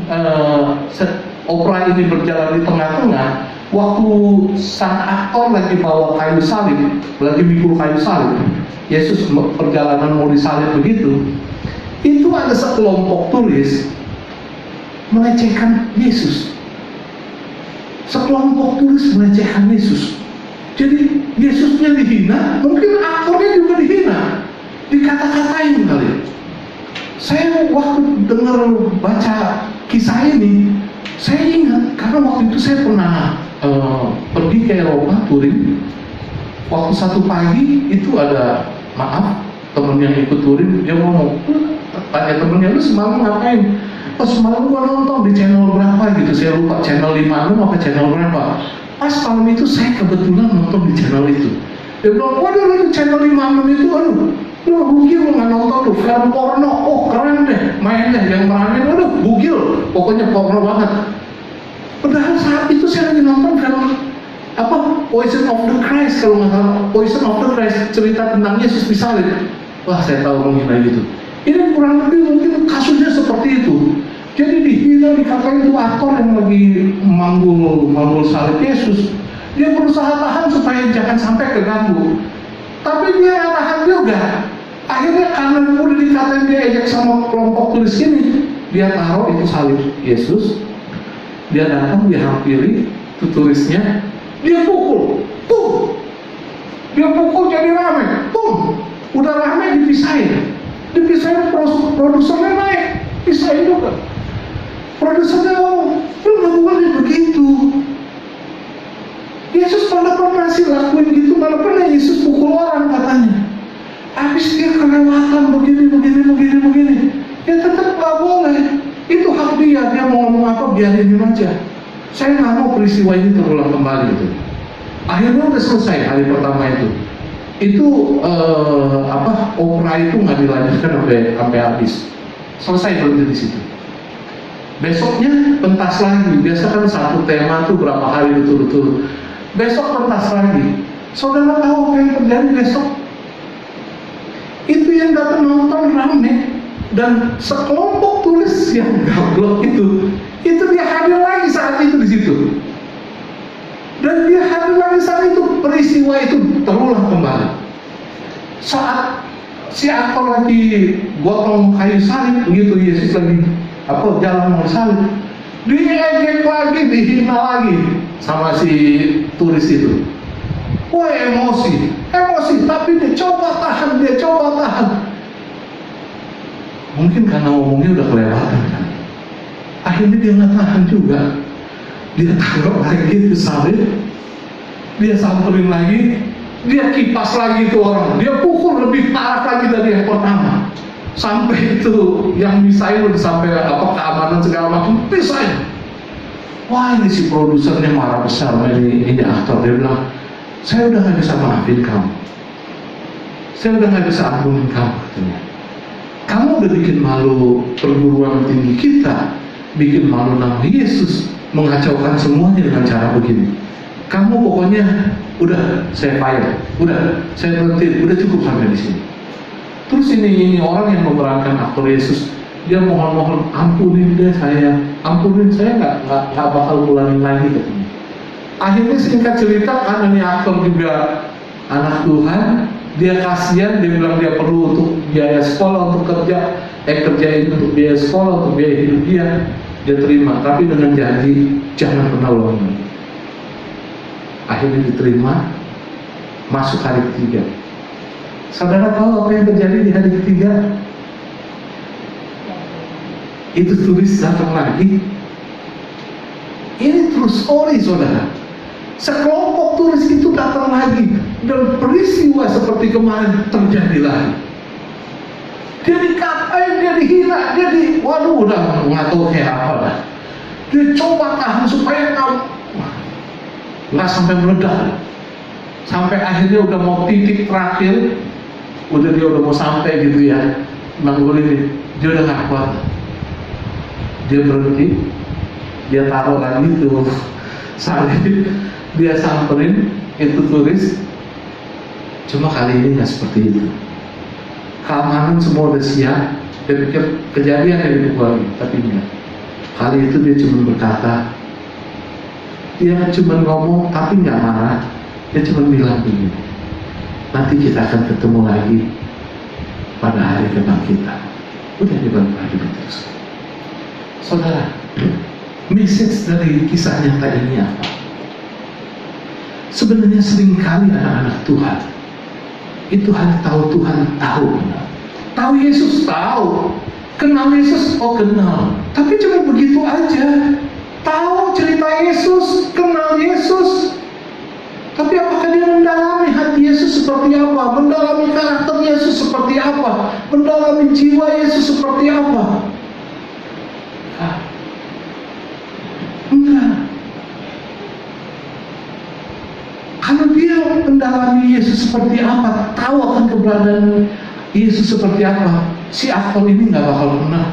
opera ini berjalan di tengah-tengah, waktu sang aktor lagi bawa kayu salib, lagi mikul kayu salib, Yesus perjalanan mau disalib begitu, itu ada sekelompok turis melecehkan Yesus. Sekelompok turis melecehkan Yesus. Jadi Yesusnya dihina, mungkin aktornya juga dihina, dikata-katain kali. Saya waktu dengar baca kisah ini, saya ingat karena waktu itu saya pernah pergi ke Eropa touring. Waktu satu pagi itu ada, maaf, temen yang ikut touring, dia ngomong, tanya temennya, lu semalam ngapain? Pas semalam gua nonton di channel berapa gitu, saya lupa, channel 56 apa channel berapa. Pas malam itu saya kebetulan nonton di channel itu. Dia bilang, waduh lu channel 56 itu, aduh, lu bugil lu nggak nonton tuh film porno, oh keren deh, main deh, yang meranin, aduh bugil, pokoknya porno banget. Padahal saat itu saya lagi nonton film apa, Poison of the Christ, kalau nggak salah, Poison of the Christ, cerita tentang Yesus disalib. Wah, saya tahu menghina gitu. Ini kurang lebih mungkin kasusnya seperti itu. Jadi dihina, dikatakan itu aktor yang lagi manggul salib Yesus. Dia berusaha tahan supaya jangan sampai keganggu. Tapi dia tahan juga. Akhirnya karena udah dikatain dia ejek sama kelompok turis ini, dia taruh itu salib Yesus. Dia datang, dia hampiri itu turisnya, dia pukul, pum. Dia pukul jadi rame, pum. Udah rame dipisahin, produsernya naik, pisahin juga. Produsernya ngomong, lu nggak boleh begitu. Yesus mana pernah sih lakuin gitu, mana pernah Yesus pukul orang katanya. Habis dia kelewatan begini. Ya tetap nggak boleh. Itu hak dia mau ngomong apa biarin aja. Saya nggak mau peristiwa ini terulang kembali itu. Akhirnya udah selesai hari pertama itu. Itu opera itu nggak dilanjutkan sampai habis. Selesai berhenti di situ. Besoknya pentas lagi. Biasa kan satu tema tuh berapa hari betul-betul. Besok pentas lagi. Saudara tahu apa yang terjadi besok? Itu yang datang nonton rame. Dan sekelompok turis yang gablok itu dia hadir lagi saat itu di situ. Dan dia hadir lagi saat itu, peristiwa itu terulang kembali. Saat si aktor lagi gotong kayu salib begitu, Yesus lagi jalan mau salib, diejek lagi, dihina lagi sama si turis itu. Wah, emosi, tapi dia coba tahan. Mungkin karena ngomongnya udah kelewatan kan. Akhirnya dia nggak tahan juga. Dia taruh lagi itu salib, dia samperin lagi, dia kipas lagi itu orang, dia pukul lebih parah lagi dari yang pertama. Sampai itu yang misain udah sampai keamanan segala macam pisahin. Wah, ini si produsernya marah besar, ini aktor. Dia bilang, saya udah nggak bisa maafin kamu, saya udah nggak bisa ampunin kamu katanya. Kamu udah bikin malu perguruan tinggi kita, bikin malu nama Yesus, mengacaukan semuanya dengan cara begini. Kamu pokoknya udah saya fire, udah saya berhenti, udah cukup sampai di sini. Terus ini orang yang memerankan aktor Yesus, dia mohon ampunin saya nggak bakal ulangin lagi katanya. Akhirnya singkat cerita, karena ini aktor juga anak Tuhan, dia kasihan, dia bilang dia perlu untuk biaya sekolah, untuk kerjain untuk biaya sekolah, untuk biaya hidup dia terima, tapi dengan janji jangan pernah ulang lagi. Akhirnya diterima, masuk hari ketiga. Saudara tahu apa yang terjadi di hari ketiga? Itu turis datang lagi. Ini true story, saudara. Sekelompok turis itu datang lagi, dan peristiwa seperti kemarin terjadi lagi. Dia dikatain, dia dihina, waduh, udah nggak tahu kayak apa dah. Dia coba tahan supaya nggak sampai meledak. Sampai akhirnya udah mau titik terakhir, dia udah mau sampai gitu ya, nanggulin, dia udah nggak kuat. Dia berhenti, dia taruh lagi tuh salib, dia samperin itu tulis. Cuma kali ini nggak seperti itu. Keamanan semua udah siap. Dia pikir kejadian yang dibuat, tapi enggak. Kali itu dia cuma berkata, dia cuma ngomong tapi nggak marah. Dia cuma bilang begini, nanti kita akan ketemu lagi pada hari kebangkitan. Udah dibalik lagi terus. Saudara, message dari kisah nyata ini apa? Sebenarnya seringkali anak-anak Tuhan itu hanya tahu Tuhan, tahu Yesus, tahu, kenal Yesus, kenal, tapi cuma begitu aja. Tahu cerita Yesus, kenal Yesus, tapi apakah dia mendalami hati Yesus seperti apa? Mendalami karakter Yesus seperti apa? Mendalami jiwa Yesus seperti apa? Enggak. Kalau dia mendalami Yesus seperti apa, tahu akan keberadaan Yesus seperti apa, si aktor ini nggak bakal pernah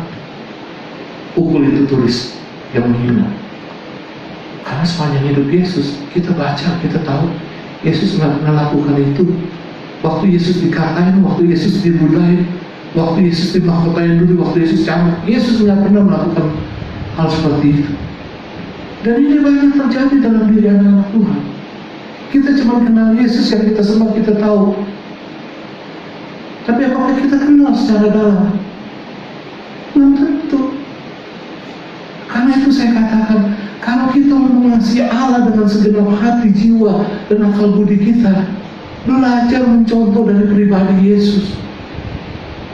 pukul itu tulis yang menghina. Karena sepanjang hidup Yesus, kita baca, kita tahu Yesus nggak pernah lakukan itu. Waktu Yesus dikatain, waktu Yesus dibudai, waktu Yesus dimahkotain dulu, waktu Yesus cambuk, Yesus nggak pernah melakukan hal seperti itu. Dan ini banyak terjadi dalam diri anak-anak Tuhan. Kita cuma kenal Yesus yang kita sembah, kita tahu. Tapi apakah kita kenal secara dalam? Belum tentu. Karena itu saya katakan, kalau kita mengasihi Allah dengan segenap hati, jiwa, dan akal budi kita, belajar mencontoh dari pribadi Yesus.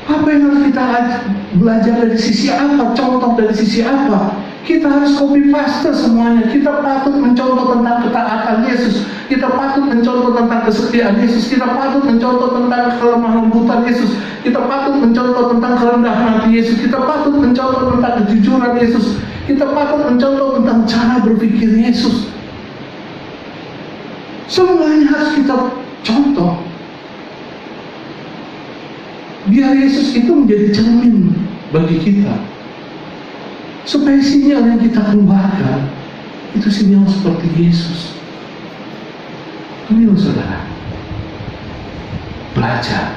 Apa yang harus kita belajar dari sisi apa? Contoh dari sisi apa? Kita harus copy paste semuanya. Kita patut mencontoh tentang ketaatan Yesus. Kita patut mencontoh tentang kesetiaan Yesus. Kita patut mencontoh tentang kelemah lembutan Yesus. Kita patut mencontoh tentang kerendahan hati Yesus. Kita patut mencontoh tentang kejujuran Yesus. Kita patut mencontoh tentang cara berpikir Yesus. Semuanya harus kita contoh. Biar Yesus itu menjadi cermin bagi kita, supaya sinyal yang kita keluarkan itu sinyal seperti Yesus. Ini loh saudara, belajar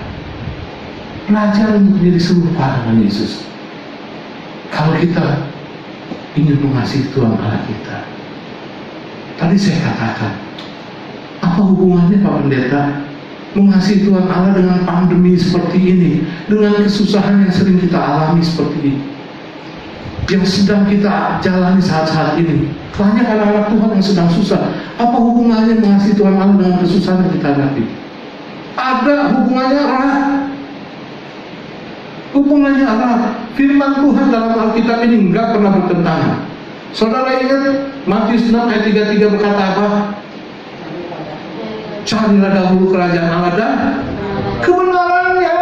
untuk menjadi serupa dengan Yesus. Kalau kita ingin mengasihi Tuhan Allah kita, tadi saya katakan, apa hubungannya Pak Pendeta mengasihi Tuhan Allah dengan pandemi seperti ini, dengan kesusahan yang sering kita alami seperti ini, yang sedang kita jalani saat-saat ini? Banyak anak-anak Tuhan yang sedang susah. Apa hubungannya mengasihi Tuhan Allah dengan kesusahan yang kita hadapi? Ada hubungannya erat. Hubungannya erat. Firman Tuhan dalam Alkitab ini enggak pernah bertentangan. Saudara ingat Matius 6 ayat 33 berkata apa? Carilah dahulu kerajaan Allah dan kebenarannya,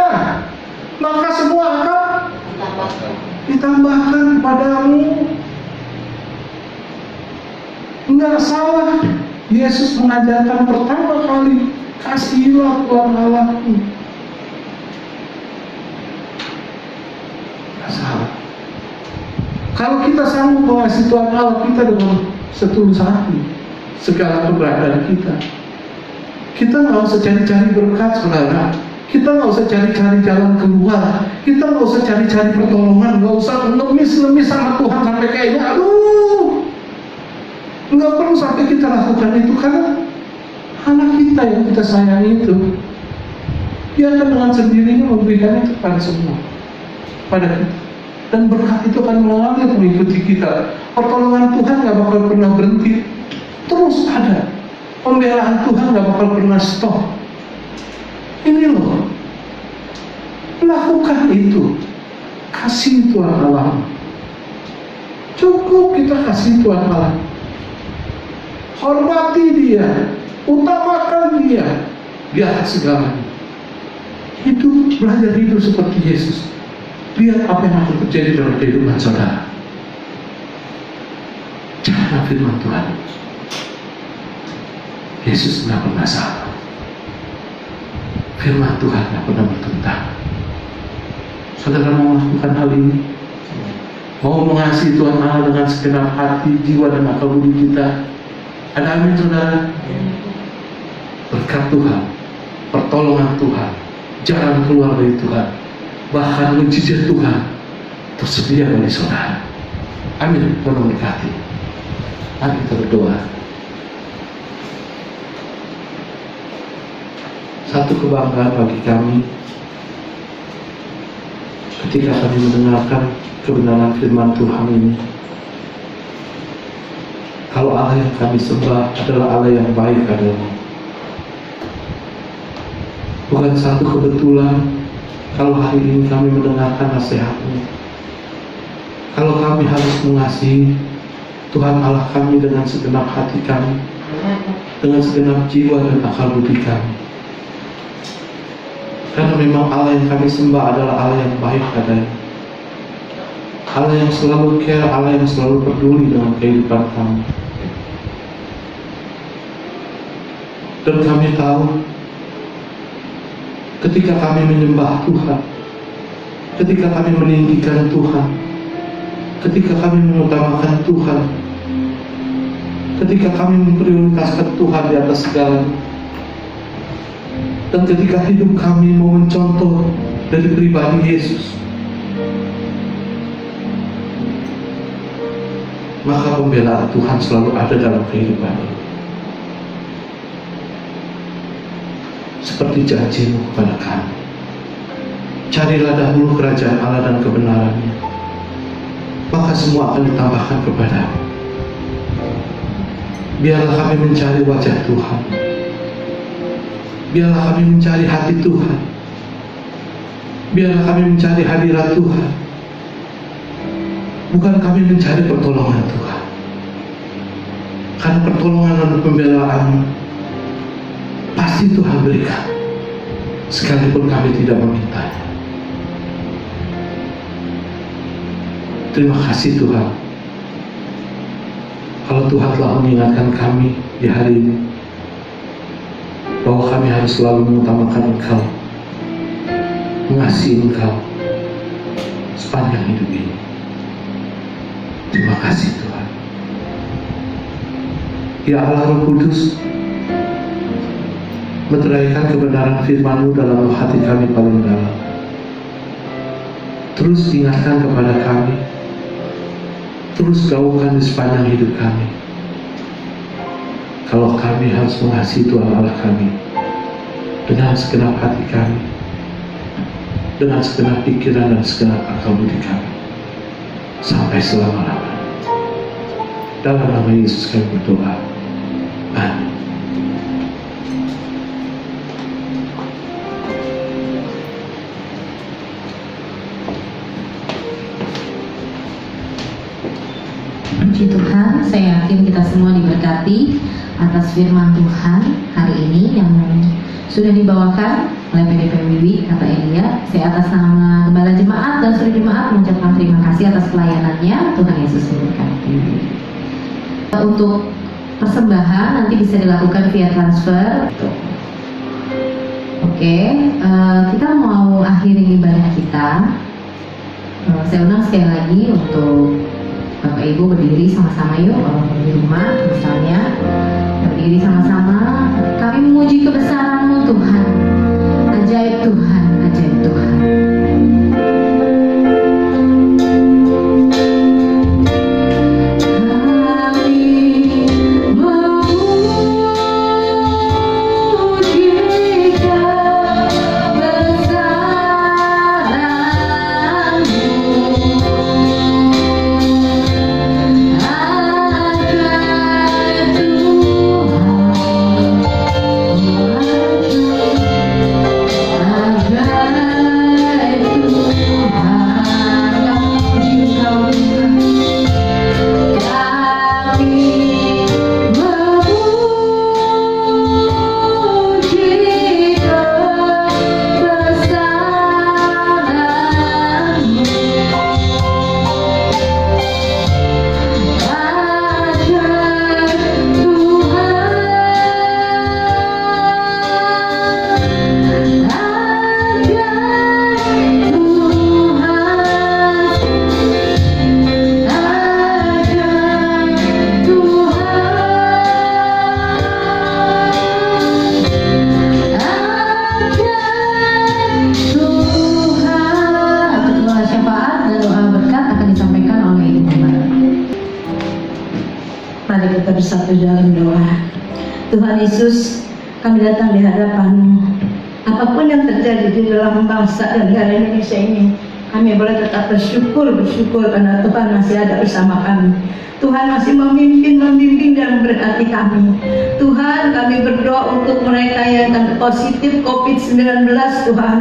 maka semua akan ditambahkan kepadamu. Enggak salah Yesus mengajarkan pertama kali, kasihilah Tuhan Allahmu. Enggak salah. Kalau kita sanggup mengasihi Tuhan Allah kita dengan setulus hati, segala keberadaan kita, kita nggak usah cari-cari berkat, saudara. Kita nggak usah cari-cari jalan keluar. Kita nggak usah cari-cari pertolongan. Nggak usah ngemis-ngemis sama Tuhan sampai kayaknya, aduh, nggak perlu sampai kita lakukan itu, karena anak kita yang kita sayangi itu, dia akan dengan sendirinya memberikan itu pada semua, pada kita. Dan berkat itu akan mengalir mengikuti kita. Pertolongan Tuhan nggak bakal pernah berhenti, terus ada. Pembelaan Tuhan gak bakal pernah stop. Ini loh, lakukan itu. Kasih Tuhan Allah. Cukup kita kasih Tuhan Allah. Hormati Dia, utamakan Dia di atas segalanya. Belajar hidup seperti Yesus. Lihat apa yang akan terjadi dalam kehidupan saudara. Jangan firman Tuhan. Yesus tidak pernah salah. Firman Tuhan tidak pernah bertentang. Saudara mau melakukan hal ini? Mau mengasihi Tuhan Allah dengan segenap hati, jiwa, dan akal budi kita? Ada amin saudara? Berkat Tuhan, pertolongan Tuhan, jalan keluar dari Tuhan, bahkan mujizat Tuhan tersedia bagi saudara. Amin. Tuhan memberkati. Mari kita berdoa. Satu kebanggaan bagi kami ketika kami mendengarkan kebenaran firman Tuhan ini. Kalau Allah yang kami sembah adalah Allah yang baik adanya. Bukan satu kebetulan kalau hari ini kami mendengarkan nasihat-Mu. Kalau kami harus mengasihi Tuhan Allah kami dengan segenap hati kami, dengan segenap jiwa dan akal budi kami. Karena memang Allah yang kami sembah adalah Allah yang baik adanya. Allah yang selalu care, Allah yang selalu peduli dengan kehidupan kami. Dan kami tahu ketika kami menyembah Tuhan, ketika kami meninggikan Tuhan, ketika kami mengutamakan Tuhan, ketika kami memprioritaskan Tuhan di atas segalanya, dan ketika hidup kami mau mencontoh dari pribadi Yesus, maka pembelaan Tuhan selalu ada dalam kehidupan ini. Seperti janji-Mu kepada kami, carilah dahulu kerajaan Allah dan kebenarannya, maka semua akan ditambahkan kepadamu. Biarlah kami mencari wajah Tuhan, biarlah kami mencari hati Tuhan, biarlah kami mencari hadirat Tuhan, bukan kami mencari pertolongan Tuhan. Karena pertolongan dan pembelaan pasti Tuhan berikan, sekalipun kami tidak memintanya. Terima kasih Tuhan, kalau Tuhan telah mengingatkan kami di hari ini bahwa kami harus selalu mengutamakan Engkau, mengasihi Engkau sepanjang hidup ini. Terima kasih Tuhan. Ya Allah Roh Kudus, meteraikan kebenaran firman-Mu dalam hati kami paling dalam. Terus ingatkan kepada kami, terus gaungkan di sepanjang hidup kami, kalau kami harus mengasihi Tuhan Allah kami dengan segenap hati kami, dengan segenap pikiran dan segenap akal budi kami, sampai selama-lamanya. Dalam nama Yesus kami berdoa. Amin. Puji Tuhan, saya yakin kita semua diberkati atas firman Tuhan hari ini yang sudah dibawakan oleh PDPWI kata Elia. Saya atas nama Gembala Jemaat dan seluruh jemaat mengucapkan terima kasih atas pelayanannya. Tuhan Yesus memberkati. Untuk persembahan nanti bisa dilakukan via transfer. Oke, kita mau akhiri ibadah kita. Saya undang sekali lagi untuk Bapak Ibu berdiri sama-sama yuk, di rumah misalnya berdiri sama-sama. Kami memuji kebesaran-Mu Tuhan, ajaib Tuhan, ajaib Tuhan. Ajaib kita bersatu dalam doa. Tuhan Yesus, kami datang di hadapan-Mu. Apapun yang terjadi di dalam bangsa dan negara Indonesia ini, kami boleh tetap bersyukur karena Tuhan masih ada bersama kami. Tuhan masih membimbing dan memberkati kami. Tuhan, kami berdoa untuk mereka yang positif COVID-19, Tuhan,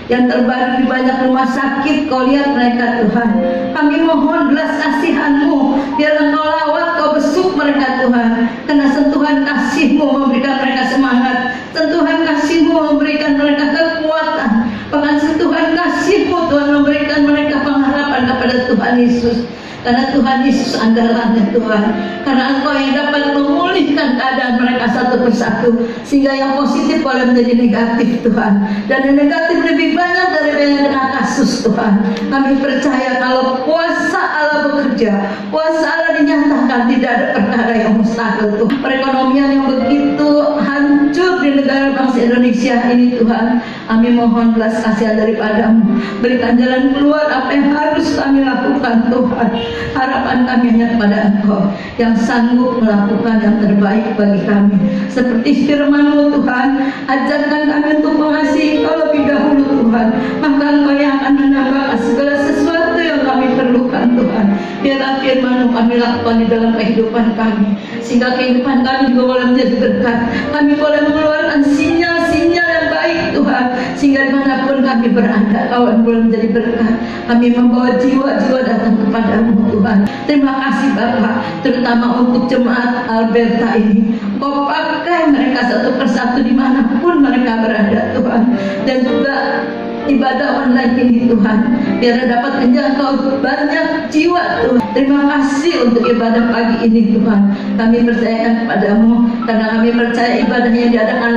yang terbaru di banyak rumah sakit. Kau lihat mereka, Tuhan. Kami mohon belas kasihan-Mu, biar Engkau lawat, Kau besuk mereka, Tuhan. Karena sentuhan kasih-Mu memberikan mereka semangat, sentuhan kasih-Mu memberikan mereka kekuatan, bahkan sentuhan kasih-Mu, Tuhan, memberikan mereka pengharapan kepada Tuhan Yesus. Karena Tuhan Yesus andalannya, Tuhan. Karena Engkau yang dapat memulihkan keadaan mereka satu persatu, sehingga yang positif boleh menjadi negatif, Tuhan. Dan yang negatif lebih banyak daripada yang kena kasus, Tuhan. Kami percaya kalau kuasa Allah bekerja, kuasa Allah dinyatakan, tidak ada perkara yang mustahil, Tuhan. Perekonomian yang begitu hancur di negara bangsa Indonesia ini, Tuhan, kami mohon belas kasihan daripada-Mu. Berikan jalan keluar apa yang harus kami lakukan, Tuhan. Harapan kami hanya kepada Engkau yang sanggup melakukan yang terbaik bagi kami. Seperti firman-Mu, Tuhan, ajarkan kami untuk mengasihi Engkau lebih dahulu, Tuhan. Maka Engkau yang akan menambahkan segala sesuatu yang kami perlukan, Tuhan. Biarlah firman-Mu kami lakukan di dalam kehidupan kami, sehingga kehidupan kami juga boleh menjadi berkat. Kami boleh mengeluarkan sinyal-sinyal yang baik, Tuhan, sehingga dimanapun kami berada, Kau yang boleh menjadi berkat. Kami membawa jiwa-jiwa datang kepada-Mu, Tuhan. Terima kasih Bapak, terutama untuk jemaat Alberta ini. Kau pakai mereka satu persatu dimanapun mereka berada, Tuhan. Dan juga ibadah online ini, Tuhan, biar dapat menjangkau banyak jiwa, Tuhan. Terima kasih untuk ibadah pagi ini, Tuhan. Kami percayakan kepada-Mu, karena kami percaya ibadah yang diadakan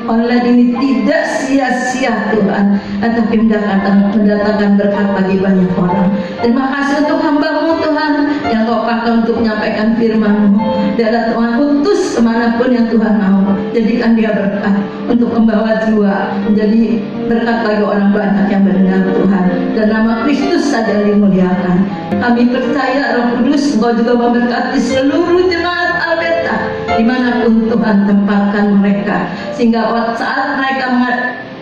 online ini tidak sia-sia, Tuhan, tetapi mendatangkan berkat bagi banyak orang. Terima kasih untuk hamba-Mu, Tuhan, yang Kau pakai untuk menyampaikan firman-Mu. Dia Tuhan utus kemanapun yang Tuhan mau. Jadikan dia berkat untuk membawa jiwa menjadi berkat bagi orang banyak yang mendengar, Tuhan. Dan nama Kristus saja dimuliakan. Kami percaya Roh Kudus Engkau juga memberkati seluruh jemaat Alberta dimanapun Tuhan tempatkan mereka, sehingga saat mereka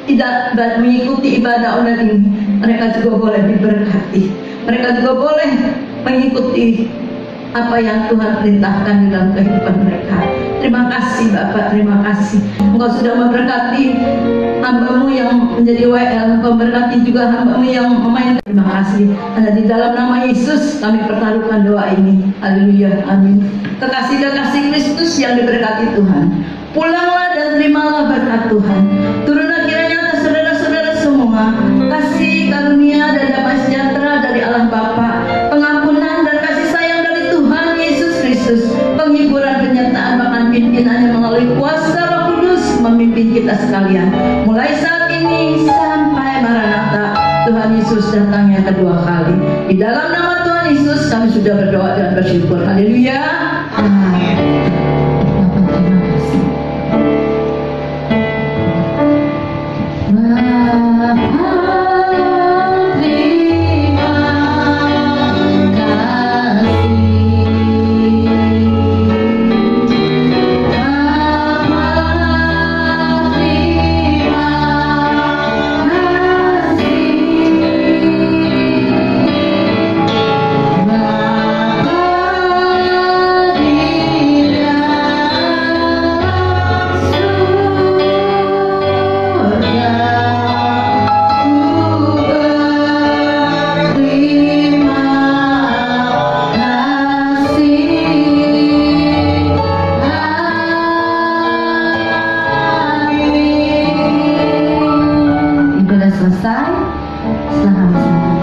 tidak mengikuti ibadah online ini, mereka juga boleh diberkati. Mereka juga boleh mengikuti apa yang Tuhan perintahkan di dalam kehidupan mereka. Terima kasih Bapak, terima kasih. Engkau sudah memberkati hamba-Mu yang menjadi WL, Engkau memberkati juga hamba-Mu yang memainkan. Terima kasih. Karena di dalam nama Yesus kami pertaruhkan doa ini. Haleluya, amin. Kekasih-kekasih Kristus yang diberkati Tuhan, pulanglah dan terimalah berkat Tuhan. Turunlah kiranya atas saudara-saudara semua kasih karunia dan damai sejahtera dari Allah Bapa, pengampunan dan kasih sayang dari Tuhan Yesus Kristus, penghiburan, penyertaan, bahkan pimpinannya melalui kuasa Roh Kudus memimpin kita sekalian, mulai saat ini sampai Maranatha Tuhan Yesus datang yang kedua kali. Di dalam nama Tuhan Yesus kami sudah berdoa dan bersyukur. Haleluya. Amin. Selesai, setelah kami